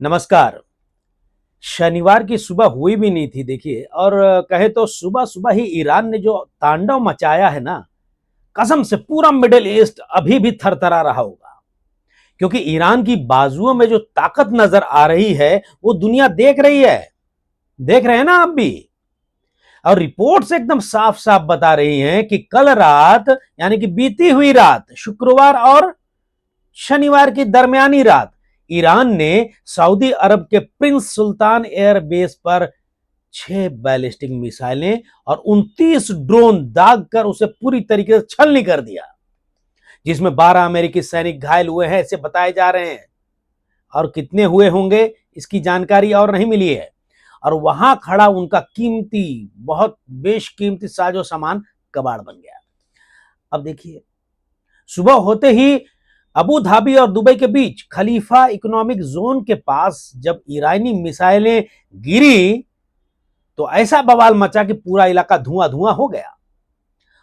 नमस्कार। शनिवार की सुबह हुई भी नहीं थी देखिए, और कहे तो सुबह सुबह ही ईरान ने जो तांडव मचाया है ना, कसम से पूरा मिडिल ईस्ट अभी भी थरथरा रहा होगा। क्योंकि ईरान की बाजुओं में जो ताकत नजर आ रही है वो दुनिया देख रही है, देख रहे हैं ना आप भी। और रिपोर्ट्स एकदम साफ साफ बता रही हैं कि कल रात, यानी कि बीती हुई रात, शुक्रवार और शनिवार की दरमियानी रात, ईरान ने सऊदी अरब के प्रिंस सुल्तान एयरबेस पर 6 बैलिस्टिक मिसाइलें और 29 ड्रोन दाग कर उसे पूरी तरीके से छलनी कर दिया, जिसमें 12 अमेरिकी सैनिक घायल हुए हैं ऐसे बताए जा रहे हैं। और कितने हुए होंगे इसकी जानकारी और नहीं मिली है। और वहां खड़ा उनका कीमती, बहुत बेशकीमती साजो सामान कबाड़ बन गया। अब देखिए, सुबह होते ही अबू धाबी और दुबई के बीच खलीफा इकोनॉमिक जोन के पास जब ईरानी मिसाइलें गिरी तो ऐसा बवाल मचा कि पूरा इलाका धुआं धुआं हो गया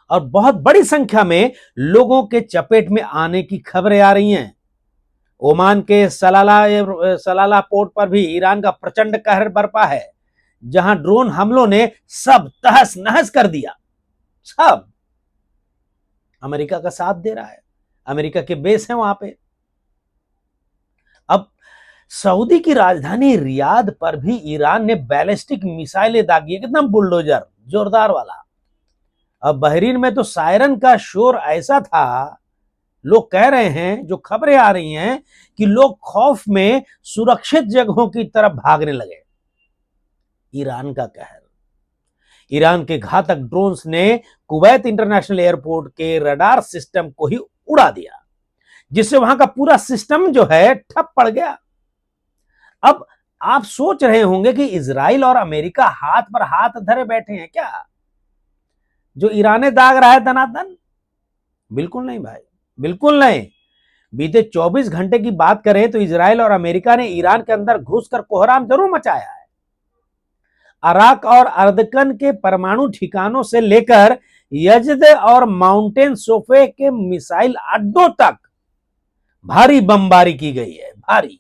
और बहुत बड़ी संख्या में लोगों के चपेट में आने की खबरें आ रही हैं। ओमान के सलाला पोर्ट पर भी ईरान का प्रचंड कहर बरपा है, जहां ड्रोन हमलों ने सब तहस नहस कर दिया। सब अमेरिका का साथ दे रहा है, अमेरिका के बेस हैं वहां पे। अब सऊदी की राजधानी रियाद पर भी ईरान ने बैलिस्टिक मिसाइलें दागी, एकदम बुलडोजर, जोरदार वाला। अब बहरीन में तो सायरन का शोर ऐसा था, लोग कह रहे हैं, जो खबरें आ रही हैं कि लोग खौफ में सुरक्षित जगहों की तरफ भागने लगे। ईरान का कहर। ईरान के घातक ड्रोन्स ने कुवैत इंटरनेशनल एयरपोर्ट के रडार सिस्टम को ही उड़ा दिया, जिससे वहां का पूरा सिस्टम जो है ठप पड़ गया। अब आप सोच रहे होंगे कि इजराइल और अमेरिका हाथ पर हाथ धरे बैठे हैं क्या, जो ईरान दाग रहा है दनादन? बिल्कुल नहीं भाई, बिल्कुल नहीं। बीते 24 घंटे की बात करें तो इजराइल और अमेरिका ने ईरान के अंदर घुसकर कोहराम जरूर मचाया है। अराक और अर्दकन के परमाणु ठिकानों से लेकर यजद और माउंटेन सोफे के मिसाइल अड्डों तक भारी बमबारी की गई है, भारी।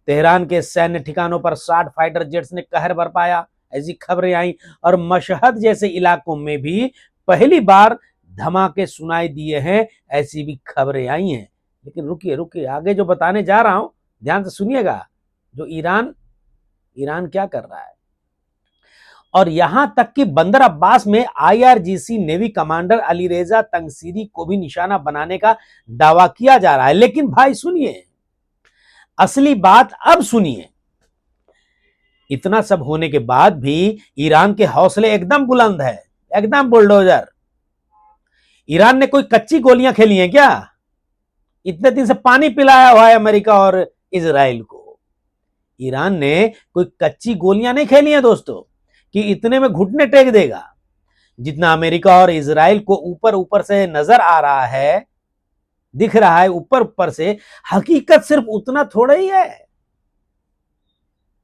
तेहरान के सैन्य ठिकानों पर 60 फाइटर जेट्स ने कहर बरपाया, ऐसी खबरें आई। और मशहद जैसे इलाकों में भी पहली बार धमाके सुनाई दिए हैं, ऐसी भी खबरें आई हैं। लेकिन रुकिए रुकिए, आगे जो बताने जा रहा हूं ध्यान से सुनिएगा। जो ईरान क्या कर रहा है, और यहां तक कि बंदर अब्बास में आईआरजीसी नेवी कमांडर अलीरेजा तंगसीरी को भी निशाना बनाने का दावा किया जा रहा है। लेकिन भाई सुनिए, असली बात अब सुनिए। इतना सब होने के बाद भी ईरान के हौसले एकदम बुलंद है, एकदम बुलडोजर। ईरान ने कोई कच्ची गोलियां खेली हैं क्या? इतने दिन से पानी पिलाया हुआ है अमेरिका और इजराइल को। ईरान ने कोई कच्ची गोलियां नहीं खेली हैं दोस्तों, कि इतने में घुटने टेक देगा। जितना अमेरिका और इजराइल को ऊपर ऊपर से नजर आ रहा है, दिख रहा है ऊपर ऊपर से, हकीकत सिर्फ उतना थोड़ा ही है,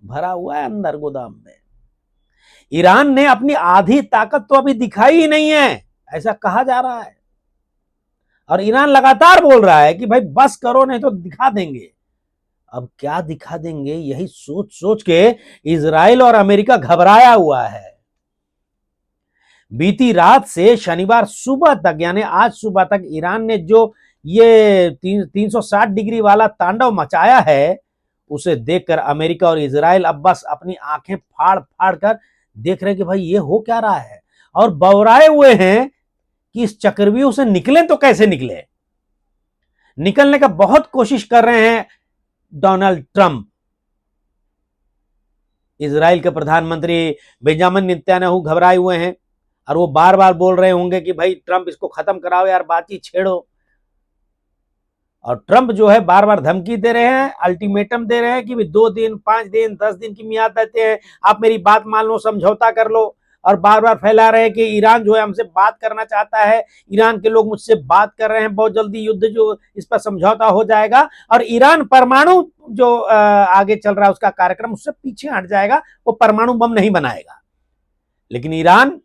भरा हुआ है अंदर गोदाम में। ईरान ने अपनी आधी ताकत तो अभी दिखाई ही नहीं है, ऐसा कहा जा रहा है। और ईरान लगातार बोल रहा है कि भाई बस करो, नहीं तो दिखा देंगे। अब क्या दिखा देंगे, यही सोच सोच के इजराइल और अमेरिका घबराया हुआ है। बीती रात से शनिवार सुबह तक, यानी आज सुबह तक, ईरान ने जो ये 360 डिग्री वाला तांडव मचाया है, उसे देखकर अमेरिका और इजराइल अब बस अपनी आंखें फाड़ फाड़ कर देख रहे हैं कि भाई ये हो क्या रहा है, और बौराए हुए हैं कि इस चक्रव्यूह से निकले तो कैसे निकले। निकलने का बहुत कोशिश कर रहे हैं डोनाल्ड ट्रंप। इजराइल के प्रधानमंत्री बेंजामिन नेतन्याहू घबराए हुए हैं, और वो बार बार बोल रहे होंगे कि भाई ट्रंप इसको खत्म कराओ यार, बातचीत छेड़ो। और ट्रंप जो है बार बार धमकी दे रहे हैं, अल्टीमेटम दे रहे हैं कि 2 दिन, 5 दिन, 10 दिन की मियाद देते हैं, आप मेरी बात मान लो, समझौता कर लो। और बार बार फैला रहे हैं कि ईरान जो है हमसे बात करना चाहता है, ईरान के लोग मुझसे बात कर रहे हैं, बहुत जल्दी युद्ध जो इस पर समझौता हो जाएगा और ईरान परमाणु जो आगे चल रहा है उसका कार्यक्रम उससे पीछे हट जाएगा, वो परमाणु बम नहीं बनाएगा। लेकिन ईरान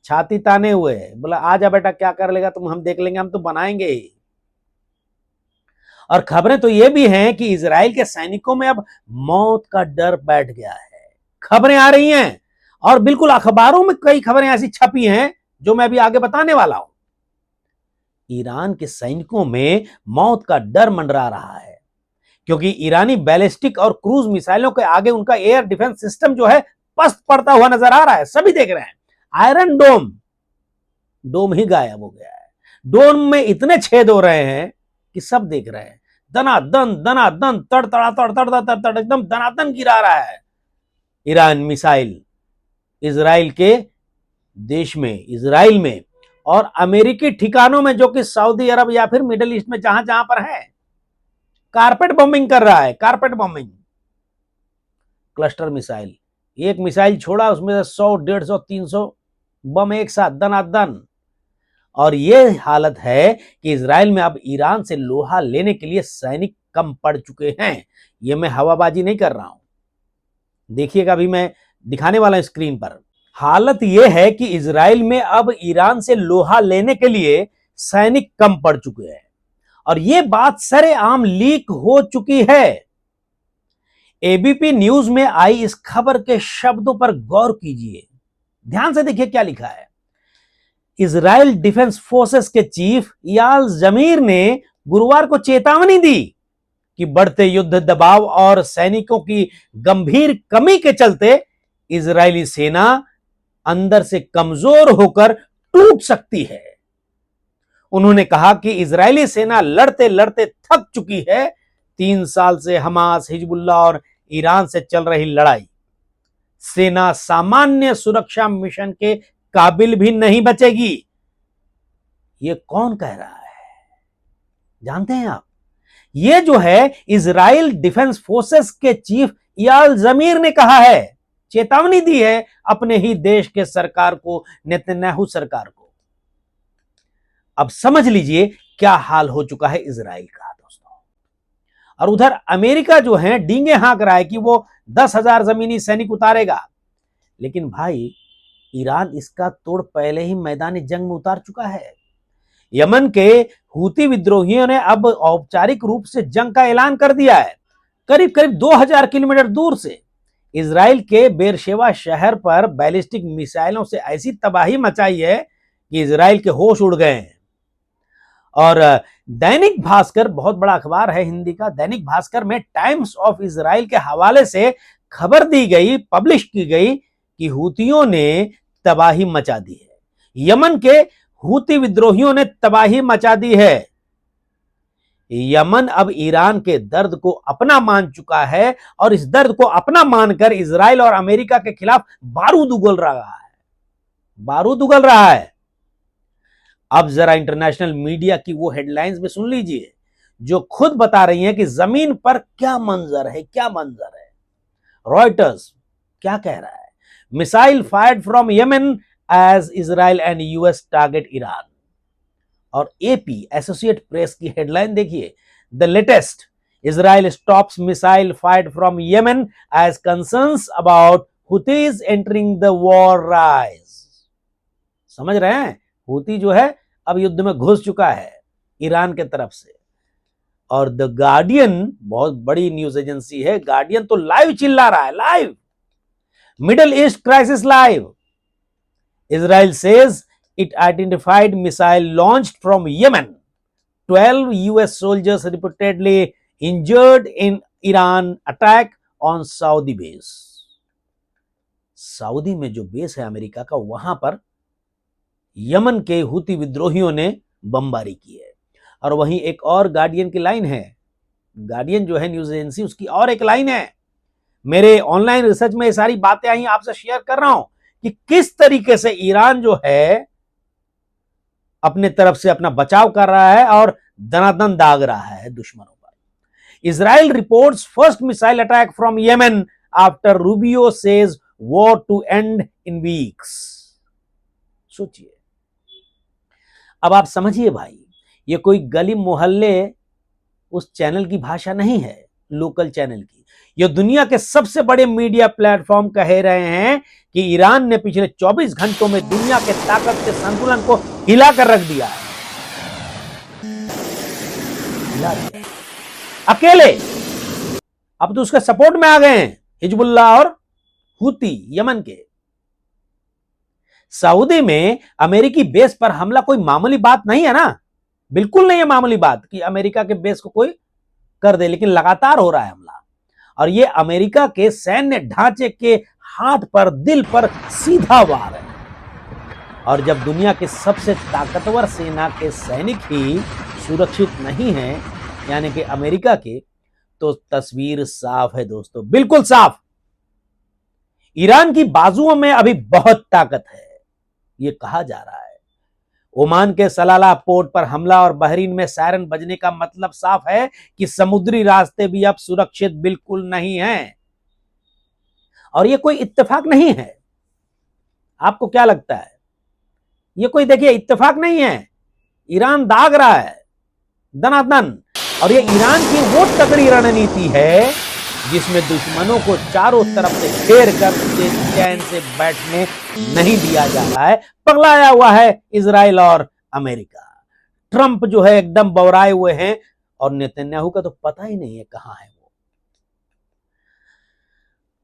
छाती ताने हुए है, बोला आजा बेटा क्या कर लेगा तुम, हम देख लेंगे, हम तो बनाएंगे ही। और खबरें तो ये भी हैं कि इजराइल के सैनिकों में अब मौत का डर बैठ गया है। खबरें आ रही हैं और बिल्कुल अखबारों में कई खबरें ऐसी छपी हैं जो मैं अभी आगे बताने वाला हूं। ईरान के सैनिकों में मौत का डर मंडरा रहा है क्योंकि ईरानी बैलिस्टिक और क्रूज मिसाइलों के आगे उनका एयर डिफेंस सिस्टम जो है पस्त पड़ता हुआ नजर आ रहा है। सभी देख रहे हैं, आयरन डोम ही गायब हो गया है। डोम में इतने छेद हो रहे हैं कि सब देख रहे हैं। दनादन तड़ एकदम दनादन गिरा रहा है ईरान मिसाइल इजराइल के देश में, इजराइल में और अमेरिकी ठिकानों में जो कि सऊदी अरब या फिर मिडिल ईस्ट में जहां जहां पर है। कारपेट बॉम्बिंग कर रहा है, कारपेट बॉम्बिंग। क्लस्टर मिसाइल, एक मिसाइल छोड़ा उसमें 100, 150, 300 बम एक साथ दनादन। और यह हालत है कि इजराइल में अब ईरान से लोहा लेने के लिए सैनिक कम पड़ चुके हैं। यह मैं हवाबाजी नहीं कर रहा हूं, देखिएगा अभी मैं दिखाने वाला हूं स्क्रीन पर। हालत यह है कि इजराइल में अब ईरान से लोहा लेने के लिए सैनिक कम पड़ चुके हैं और यह बात सरेआम लीक हो चुकी है। एबीपी न्यूज में आई इस खबर के शब्दों पर गौर कीजिए, ध्यान से देखिए क्या लिखा है। इजराइल डिफेंस फोर्सेस के चीफ इयाल जमीर ने गुरुवार को चेतावनी दी कि बढ़ते युद्ध दबाव और सैनिकों की गंभीर कमी के चलते इजरायली सेना अंदर से कमजोर होकर टूट सकती है। उन्होंने कहा कि इजरायली सेना लड़ते लड़ते थक चुकी है। 3 साल से हमास, हिजबुल्लाह और ईरान से चल रही लड़ाई, सेना सामान्य सुरक्षा मिशन के काबिल भी नहीं बचेगी। ये कौन कह रहा है जानते हैं आप? ये जो है इजराइल डिफेंस फोर्सेस के चीफ इयाल जमीर ने कहा है, चेतावनी दी है अपने ही देश के सरकार को, नेतन्याहू सरकार को। अब समझ लीजिए क्या हाल हो चुका है इजराइल का दोस्तों। और उधर अमेरिका जो है डींगे हाँक रहा है कि वो 10,000 जमीनी सैनिक उतारेगा। लेकिन भाई ईरान इसका तोड़ पहले ही मैदानी जंग में उतार चुका है। यमन के हूती विद्रोहियों ने अब औपचारिक रूप से जंग का ऐलान कर दिया है। करीब करीब 2000 किलोमीटर दूर से इजराइल के बेरशेवा शहर पर बैलिस्टिक मिसाइलों से ऐसी तबाही मचाई है कि इजराइल के होश उड़ गए हैं। और दैनिक भास्कर, बहुत बड़ा अखबार है हिंदी का, दैनिक भास्कर में टाइम्स ऑफ इजराइल के हवाले से खबर दी गई, पब्लिश की गई कि हूतियों ने तबाही मचा दी है। यमन के हूती विद्रोहियों ने तबाही मचा दी है। यमन अब ईरान के दर्द को अपना मान चुका है और इस दर्द को अपना मानकर इजराइल और अमेरिका के खिलाफ बारूद उगल रहा है। अब जरा इंटरनेशनल मीडिया की वो हेडलाइंस में सुन लीजिए जो खुद बता रही हैं कि जमीन पर क्या मंजर है। रॉयटर्स क्या कह रहा है? Missile fired from Yemen as Israel and US target Iran. और एपी एसोसिएट प्रेस की हेडलाइन देखिए, the latest, Israel stops missile fired from Yemen as concerns about Houthis entering the war rise. समझ रहे हैं, हूती जो है अब युद्ध में घुस चुका है ईरान के तरफ से। और द गार्डियन, बहुत बड़ी न्यूज एजेंसी है, गार्डियन तो लाइव चिल्ला रहा है, live, middle east crisis live. Israel says it identified missile launched from Yemen. 12 US soldiers reportedly injured in Iran attack on Saudi base. Saudi में जो बेस है अमेरिका का, वहां पर यमन के हूती विद्रोहियों ने बमबारी की है। और वहीं एक और गार्डियन की लाइन है, गार्डियन जो है न्यूज एजेंसी, उसकी और एक लाइन है। मेरे ऑनलाइन रिसर्च में ये सारी बातें आई, आपसे शेयर कर रहा हूं कि किस तरीके से ईरान जो है अपने तरफ से अपना बचाव कर रहा है और दनादन दाग रहा है दुश्मनों पर। Israel reports first missile attack from Yemen after Rubio says war to end in weeks. सोचिए, अब आप समझिए भाई, ये कोई गली मोहल्ले उस चैनल की भाषा नहीं है, लोकल चैनल की। ये दुनिया के सबसे बड़े मीडिया प्लेटफॉर्म कह रहे हैं कि ईरान ने पिछले 24 घंटों में दुनिया के ताकत के संतुलन को हिलाकर रख दिया है। हिला दिया अकेले। अब तो उसके सपोर्ट में आ गए हैं हिजबुल्लाह और हूती यमन के। सऊदी में अमेरिकी बेस पर हमला कोई मामूली बात नहीं है ना, बिल्कुल नहीं है मामूली बात कि अमेरिका के बेस को कोई कर दे, लेकिन लगातार हो रहा है हमला। और ये अमेरिका के सैन्य ढांचे के हाथ पर, दिल पर सीधा वार है। और जब दुनिया के सबसे ताकतवर सेना के सैनिक ही सुरक्षित नहीं हैं, यानी कि अमेरिका के, तो तस्वीर साफ है दोस्तों, बिल्कुल साफ। ईरान की बाजुओं में अभी बहुत ताकत है, ये कहा जा रहा है। ओमान के सलाला पोर्ट पर हमला और बहरीन में सायरन बजने का मतलब साफ है कि समुद्री रास्ते भी अब सुरक्षित बिल्कुल नहीं हैं। और ये कोई इत्तेफाक नहीं है। आपको क्या लगता है? ये कोई देखिए इत्तेफाक नहीं है। ईरान दाग रहा है दनादन। और ये ईरान की वो तगड़ी रणनीति है जिसमें दुश्मनों को चारों तरफ से घेर कर उसे चैन से बैठने नहीं दिया जा रहा है। पगलाया हुआ है इजराइल और अमेरिका। ट्रंप जो है एकदम बौराए हुए हैं, और नेतन्याहू का तो पता ही नहीं है कहां है वो।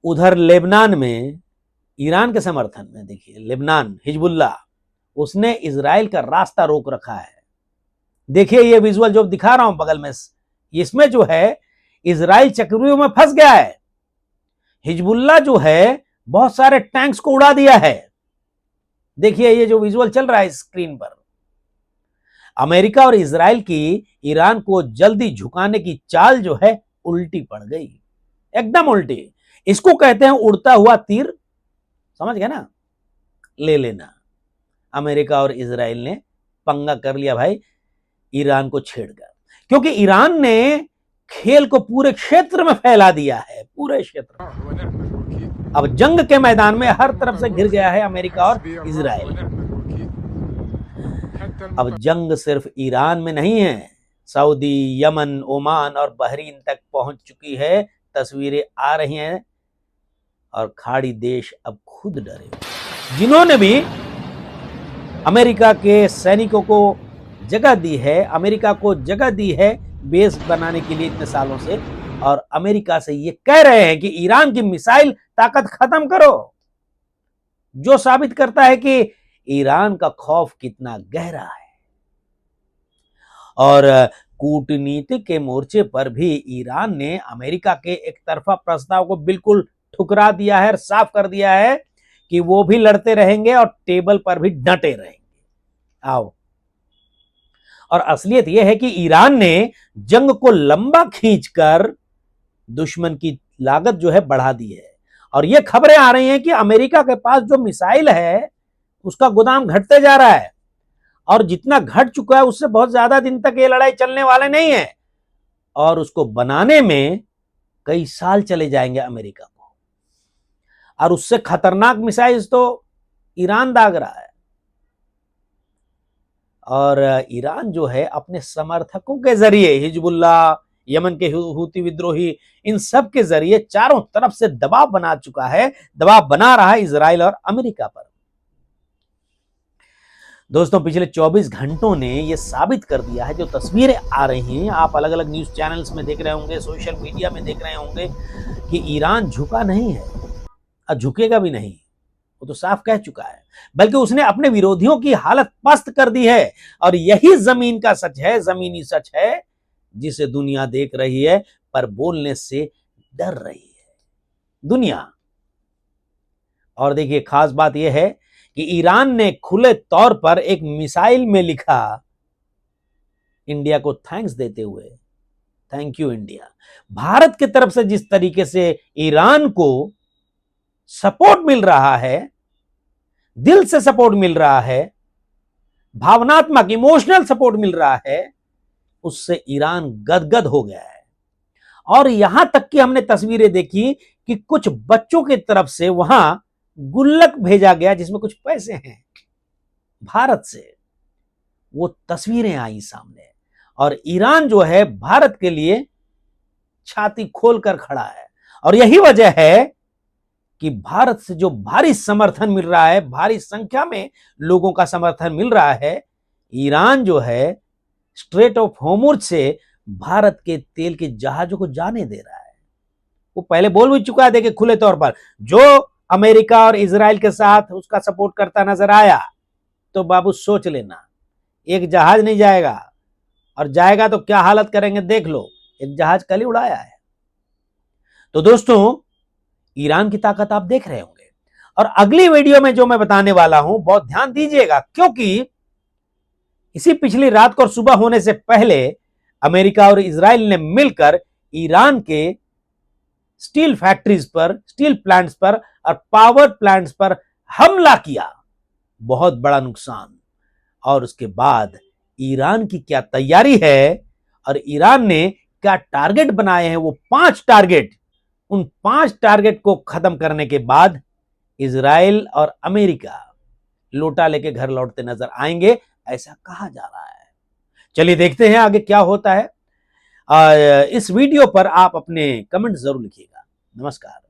उधर लेबनान में ईरान के समर्थन में देखिए, लेबनान हिजबुल्लाह, उसने इजराइल का रास्ता रोक रखा है। देखिए ये विजुअल जो दिखा रहा हूं बगल में, इसमें जो है इजराइल चक्रव्यूह में फंस गया है। हिजबुल्लाह जो है बहुत सारे टैंक्स को उड़ा दिया है। देखिए ये जो विजुअल चल रहा है स्क्रीन पर। अमेरिका और इजराइल की ईरान को जल्दी झुकाने की चाल जो है उल्टी पड़ गई, एकदम उल्टी। इसको कहते हैं उड़ता हुआ तीर, समझ गए ना? ले लेना। अमेरिका और इजराइल ने पंगा कर लिया भाई ईरान को छेड़कर, क्योंकि ईरान ने खेल को पूरे क्षेत्र में फैला दिया है, पूरे क्षेत्र में। अब जंग के मैदान में हर तरफ से घिर गया है अमेरिका और इजराइल। अब जंग सिर्फ ईरान में नहीं है, सऊदी, यमन, ओमान और बहरीन तक पहुंच चुकी है। तस्वीरें आ रही हैं और खाड़ी देश अब खुद डरे, जिन्होंने भी अमेरिका के सैनिकों को जगह दी है, अमेरिका को जगह दी है बेस बनाने के लिए इतने सालों से, और अमेरिका से ये कह रहे हैं कि ईरान की मिसाइल ताकत खत्म करो, जो साबित करता है कि ईरान का खौफ कितना गहरा है। और कूटनीति के मोर्चे पर भी ईरान ने अमेरिका के एक तरफा प्रस्ताव को बिल्कुल ठुकरा दिया है और साफ कर दिया है कि वो भी लड़ते रहेंगे और टेबल पर भी डटे रहेंगे। आओ, और असलियत यह है कि ईरान ने जंग को लंबा खींचकर दुश्मन की लागत जो है बढ़ा दी है। और यह खबरें आ रही हैं कि अमेरिका के पास जो मिसाइल है उसका गोदाम घटते जा रहा है, और जितना घट चुका है उससे बहुत ज्यादा दिन तक ये लड़ाई चलने वाले नहीं है, और उसको बनाने में कई साल चले जाएंगे अमेरिका को। और उससे खतरनाक मिसाइल तो ईरान दाग रहा है। और ईरान जो है अपने समर्थकों के जरिए, हिजबुल्लाह, यमन के हूती विद्रोही, इन सब के जरिए चारों तरफ से दबाव बना चुका है, दबाव बना रहा है इजराइल और अमेरिका पर। दोस्तों पिछले 24 घंटों ने यह साबित कर दिया है, जो तस्वीरें आ रही हैं, आप अलग अलग न्यूज चैनल्स में देख रहे होंगे, सोशल मीडिया में देख रहे होंगे, कि ईरान झुका नहीं है और झुकेगा भी नहीं। वो तो साफ कह चुका है, बल्कि उसने अपने विरोधियों की हालत पस्त कर दी है। और यही जमीन का सच है, जमीनी सच है, जिसे दुनिया देख रही है पर बोलने से डर रही है दुनिया। और देखिए खास बात यह है कि ईरान ने खुले तौर पर एक मिसाइल में लिखा इंडिया को थैंक्स देते हुए, थैंक यू इंडिया। भारत की तरफ से जिस तरीके से ईरान को सपोर्ट मिल रहा है, दिल से सपोर्ट मिल रहा है, भावनात्मक इमोशनल सपोर्ट मिल रहा है, उससे ईरान गदगद हो गया है। और यहां तक कि हमने तस्वीरें देखी कि कुछ बच्चों की तरफ से वहां गुल्लक भेजा गया जिसमें कुछ पैसे हैं भारत से, वो तस्वीरें आई सामने। और ईरान जो है भारत के लिए छाती खोलकर खड़ा है। और यही वजह है कि भारत से जो भारी समर्थन मिल रहा है, भारी संख्या में लोगों का समर्थन मिल रहा है, ईरान जो है स्ट्रेट ऑफ होर्मुज से भारत के तेल के जहाजों को जाने दे रहा है। वो पहले बोल भी चुका है, देखिए खुले तौर पर, जो अमेरिका और इजराइल के साथ उसका सपोर्ट करता नजर आया तो बाबू सोच लेना, एक जहाज नहीं जाएगा, और जाएगा तो क्या हालत करेंगे देख लो। एक जहाज कल ही उड़ाया है। तो दोस्तों, ईरान की ताकत आप देख रहे होंगे। और अगली वीडियो में जो मैं बताने वाला हूं बहुत ध्यान दीजिएगा, क्योंकि इसी पिछली रात को और सुबह होने से पहले अमेरिका और इजराइल ने मिलकर ईरान के स्टील फैक्ट्रीज पर, स्टील प्लांट्स पर और पावर प्लांट्स पर हमला किया, बहुत बड़ा नुकसान। और उसके बाद ईरान की क्या तैयारी है और ईरान ने क्या टारगेट बनाए हैं, वो 5 टारगेट, उन 5 टारगेट को खत्म करने के बाद इजराइल और अमेरिका लोटा लेके घर लौटते नजर आएंगे, ऐसा कहा जा रहा है। चलिए देखते हैं आगे क्या होता है। इस वीडियो पर आप अपने कमेंट जरूर लिखिएगा। नमस्कार।